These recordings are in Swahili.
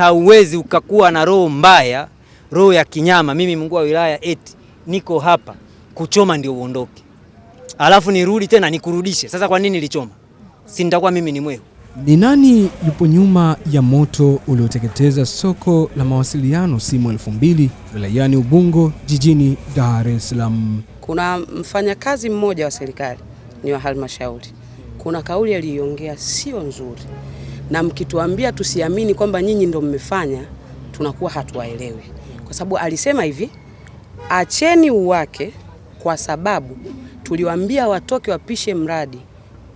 Hauwezi ukakuwa na roho mbaya, roho ya kinyama. Mimi mkuu wa wilaya eti niko hapa kuchoma ndio uondoke, alafu nirudi tena nikurudishe. Sasa kwa nini nilichoma? Si nitakuwa mimi ni mwehu? Ni nani yupo nyuma ya moto ulioteketeza soko la mawasiliano simu 2000 wilayani Ubungo jijini Dar es Salaam? Kuna mfanyakazi mmoja wa serikali ni wa halmashauri, kuna kauli aliyoongea sio nzuri, na mkituambia tusiamini kwamba nyinyi ndio mmefanya, tunakuwa hatuwaelewi. Kwa sababu alisema hivi, acheni uwake, kwa sababu tuliwaambia watoke wapishe mradi,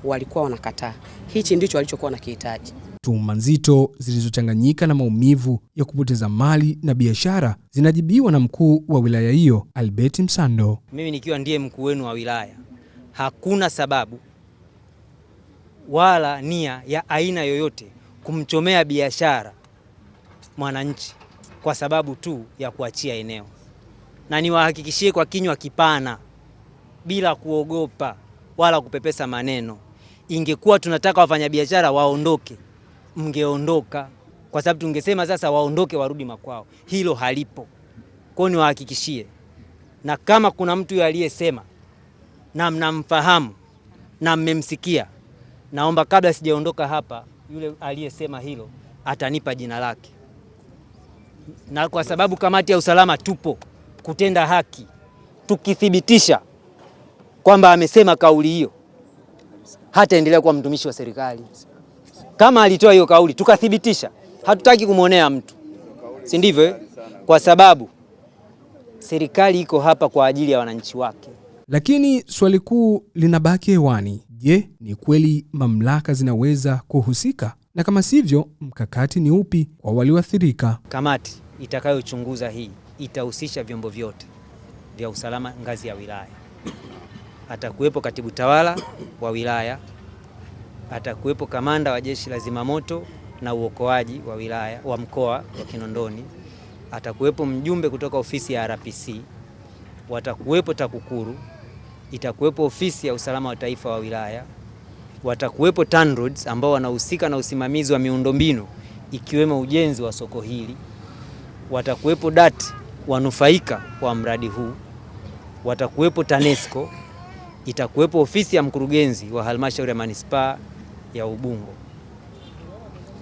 walikuwa wanakataa. Hichi ndicho walichokuwa nakihitaji. Tuhuma nzito zilizochanganyika na maumivu ya kupoteza mali na biashara zinajibiwa na mkuu wa wilaya hiyo, Albert Msando. Mimi nikiwa ndiye mkuu wenu wa wilaya, hakuna sababu wala nia ya aina yoyote kumchomea biashara mwananchi kwa sababu tu ya kuachia eneo. Na niwahakikishie kwa kinywa kipana, bila kuogopa wala kupepesa maneno, ingekuwa tunataka wafanyabiashara waondoke, mngeondoka, kwa sababu tungesema sasa waondoke warudi makwao. Hilo halipo. Kwa hiyo niwahakikishie, na kama kuna mtu aliyesema na mnamfahamu na mmemsikia, naomba kabla sijaondoka hapa, yule aliyesema hilo atanipa jina lake. Na kwa sababu kamati ya usalama tupo kutenda haki, tukithibitisha kwamba amesema kauli hiyo, hata endelea kuwa mtumishi wa serikali. Kama alitoa hiyo kauli tukathibitisha, hatutaki kumuonea mtu, si ndivyo? Kwa sababu serikali iko hapa kwa ajili ya wananchi wake. Lakini swali kuu linabaki hewani. Je, ni kweli mamlaka zinaweza kuhusika? Na kama sivyo, mkakati ni upi kwa walioathirika? Kamati itakayochunguza hii itahusisha vyombo vyote vya usalama ngazi ya wilaya. Atakuwepo katibu tawala wa wilaya, atakuwepo kamanda wa jeshi la zimamoto na uokoaji wa wilaya wa mkoa wa Kinondoni, atakuwepo mjumbe kutoka ofisi ya RPC, watakuwepo TAKUKURU, itakuwepo ofisi ya usalama wa taifa wa wilaya, watakuwepo TANROADS ambao wanahusika na usimamizi wa miundombinu ikiwemo ujenzi wa soko hili, watakuwepo DART wanufaika wa mradi huu, watakuwepo TANESCO, itakuwepo ofisi ya mkurugenzi wa halmashauri ya manispaa ya Ubungo.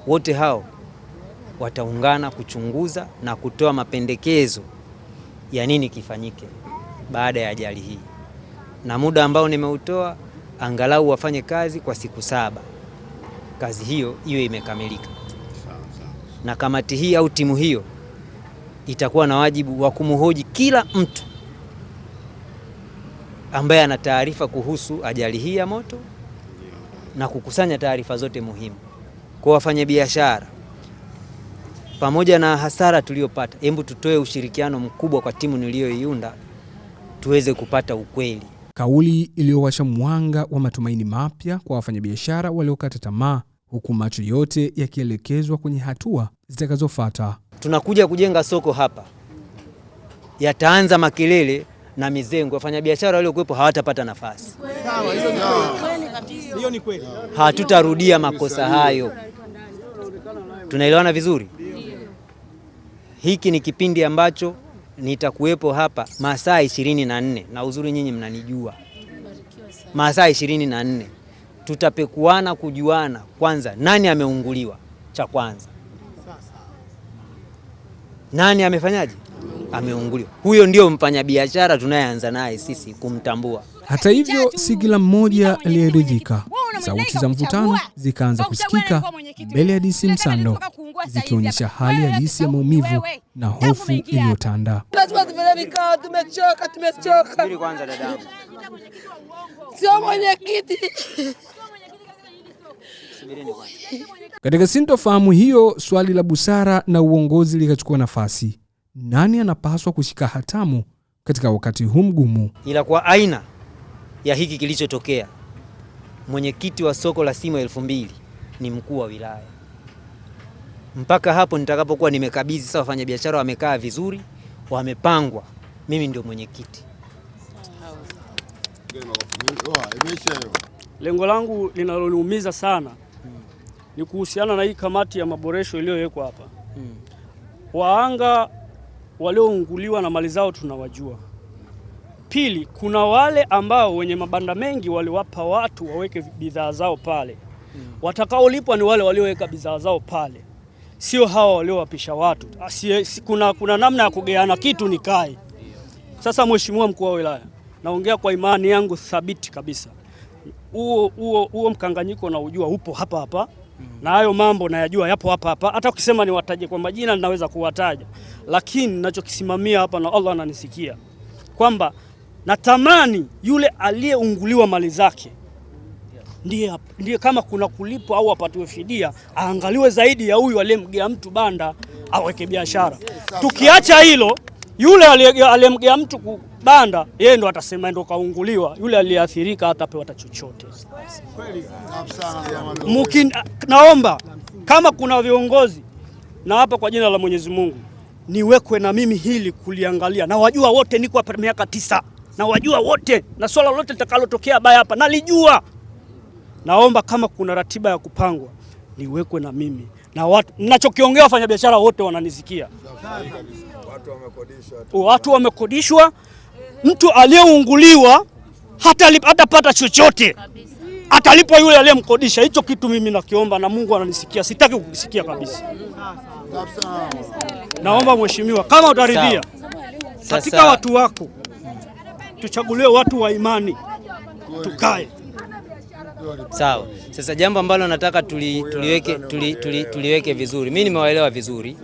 Wote hao wataungana kuchunguza na kutoa mapendekezo ya nini kifanyike baada ya ajali hii, na muda ambao nimeutoa angalau wafanye kazi kwa siku 7. Kazi hiyo iwe imekamilika, na kamati hii au timu hiyo itakuwa na wajibu wa kumhoji kila mtu ambaye ana taarifa kuhusu ajali hii ya moto na kukusanya taarifa zote muhimu. Kwa wafanyabiashara, pamoja na hasara tuliyopata, hebu tutoe ushirikiano mkubwa kwa timu niliyoiunda tuweze kupata ukweli. Kauli iliyowasha mwanga wa matumaini mapya kwa wafanyabiashara waliokata tamaa, huku macho yote yakielekezwa kwenye hatua zitakazofuata. Tunakuja kujenga soko hapa, yataanza makelele na mizengo, wafanyabiashara waliokuwepo hawatapata nafasi. Hiyo ni kweli. Hatutarudia makosa hayo. Tunaelewana vizuri? Hiki ni kipindi ambacho nitakuwepo hapa masaa 24, na uzuri nyinyi mnanijua. Masaa 24 tutapekuana kujuana kwanza nani ameunguliwa, cha kwanza. Nani amefanyaje? Ameunguliwa. Huyo ndio mfanyabiashara tunayeanza naye sisi kumtambua. Hata hivyo, si kila mmoja aliyeridhika. Sauti za mvutano zikaanza kusikika mbele ya DC Msando, zikionyesha hali halisi ya maumivu na hofu iliyotanda. Tumechoka. Sio mwenyekiti. Katika sintofahamu hiyo, swali la busara na uongozi likachukua nafasi. Nani anapaswa kushika hatamu katika wakati huu mgumu? Ila kwa aina ya hiki kilichotokea, mwenyekiti wa soko la simu 2000 ni mkuu wa wilaya. Mpaka hapo nitakapokuwa nimekabidhi sasa, wafanyabiashara wamekaa vizuri, wamepangwa, mimi ndio mwenyekiti. Lengo langu linaloniumiza sana ni kuhusiana na hii kamati ya maboresho iliyowekwa hapa. Wahanga waliounguliwa na mali zao tunawajua. Pili, kuna wale ambao wenye mabanda mengi waliwapa watu waweke bidhaa zao pale. Watakaolipwa ni wale walioweka bidhaa zao pale, sio hawa waliowapisha watu. Kuna namna ya kugeana kitu nikae. Sasa Mheshimiwa Mkuu wa Wilaya, naongea kwa imani yangu thabiti kabisa. Huo mkanganyiko na ujua upo hapa hapa. Na hayo mambo nayajua yapo hapa hapa. Hata ukisema niwataje kwa majina ninaweza kuwataja. Lakini ninachokisimamia hapa na Allah ananisikia kwamba natamani yule aliyeunguliwa mali zake ndiye kama kuna kulipwa au apatiwe fidia, aangaliwe zaidi ya huyu aliyemgea mtu banda aweke biashara. Tukiacha hilo, yule aliyemgea mtu banda yeye ndo atasema ndo kaunguliwa, yule aliyeathirika hatapewa hata chochote. Naomba kama kuna viongozi, na hapa kwa jina la Mwenyezi Mungu niwekwe na mimi hili kuliangalia, na wajua wote, niko hapa miaka 9 na wajua wote, na swala lote litakalotokea baya hapa nalijua. Naomba kama kuna ratiba ya kupangwa niwekwe na mimi, na watu ninachokiongea wafanyabiashara wote wananisikia. Watu wamekodishwa. Mtu aliyeunguliwa hatapata chochote, atalipwa yule aliyemkodisha. Hicho kitu mimi nakiomba na Mungu ananisikia, sitaki kukisikia kabisa. Naomba Mheshimiwa, kama utaridhia katika watu wako tuchagulie watu wa tukae. Sawa. Sasa jambo ambalo nataka tuliweke vizuri. Mimi nimewaelewa vizuri.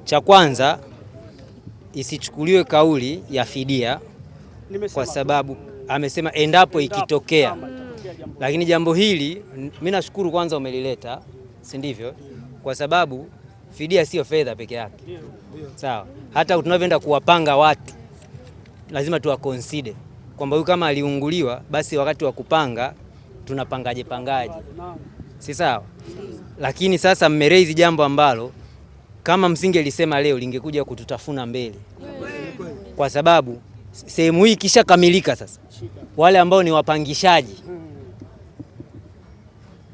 Cha kwanza, isichukuliwe kauli ya fidia kwa sababu amesema endapo ikitokea. Lakini jambo hili mimi nashukuru kwanza umelileta, si ndivyo? Kwa sababu fidia sio fedha peke yake. Sawa. Hata tunavyoenda kuwapanga watu lazima tuwaconsider kwamba huyu kama aliunguliwa, basi wakati wa kupanga tunapangaje. Si sawa? Lakini sasa mmeraise jambo ambalo kama msingelisema leo lingekuja kututafuna mbele. Kwa sababu sehemu hii kisha kamilika sasa, wale ambao ni wapangishaji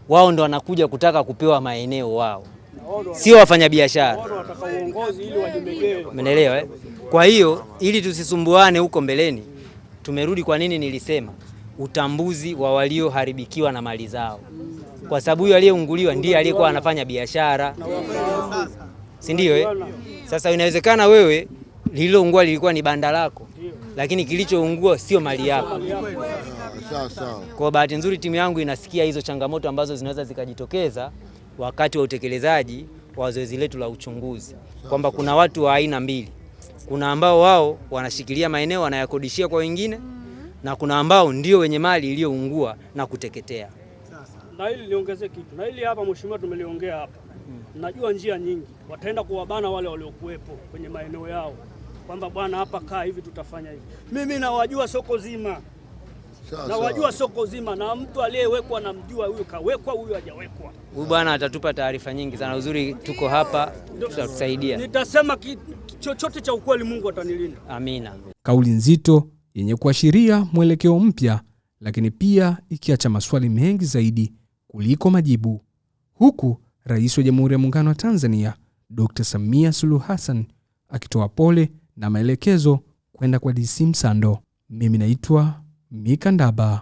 wao ndo wanakuja kutaka kupewa maeneo wao, sio wafanyabiashara. Umeelewa? Kwa hiyo ili tusisumbuane huko mbeleni, tumerudi kwa nini nilisema utambuzi wa walioharibikiwa na mali zao, kwa sababu huyo aliyeunguliwa ndiye aliyekuwa anafanya biashara, si ndio? Sasa inawezekana wewe lililoungua lilikuwa ni banda lako, lakini kilichoungua sio mali yako. Kwa bahati nzuri timu yangu inasikia hizo changamoto ambazo zinaweza zikajitokeza wakati wa utekelezaji wa zoezi letu la uchunguzi, kwamba kuna watu wa aina mbili. Kuna ambao wao wanashikilia maeneo wanayakodishia kwa wengine, na kuna ambao ndio wenye mali iliyoungua na kuteketea. Na hili niongeze kitu. Na hili hapa Mheshimiwa tumeliongea hapa. Najua njia nyingi. Wataenda kuwabana wale waliokuwepo kwenye maeneo yao, kwamba bwana hapa kaa hivi tutafanya hivi. Mimi nawajua soko zima. Nawajua soko zima, na mtu aliyewekwa namjua, huyu kawekwa, huyu hajawekwa. Huyu bwana atatupa taarifa nyingi sana. Uzuri tuko hapa, tutatusaidia. Nitasema chochote cha ukweli, Mungu atanilinda. Amina. Kauli nzito yenye kuashiria mwelekeo mpya, lakini pia ikiacha maswali mengi zaidi kuliko majibu. Huku Rais wa Jamhuri ya Muungano wa Tanzania Dr. Samia Suluhu Hassan akitoa pole na maelekezo kwenda kwa DC Msando. Mimi naitwa Mika Ndaba.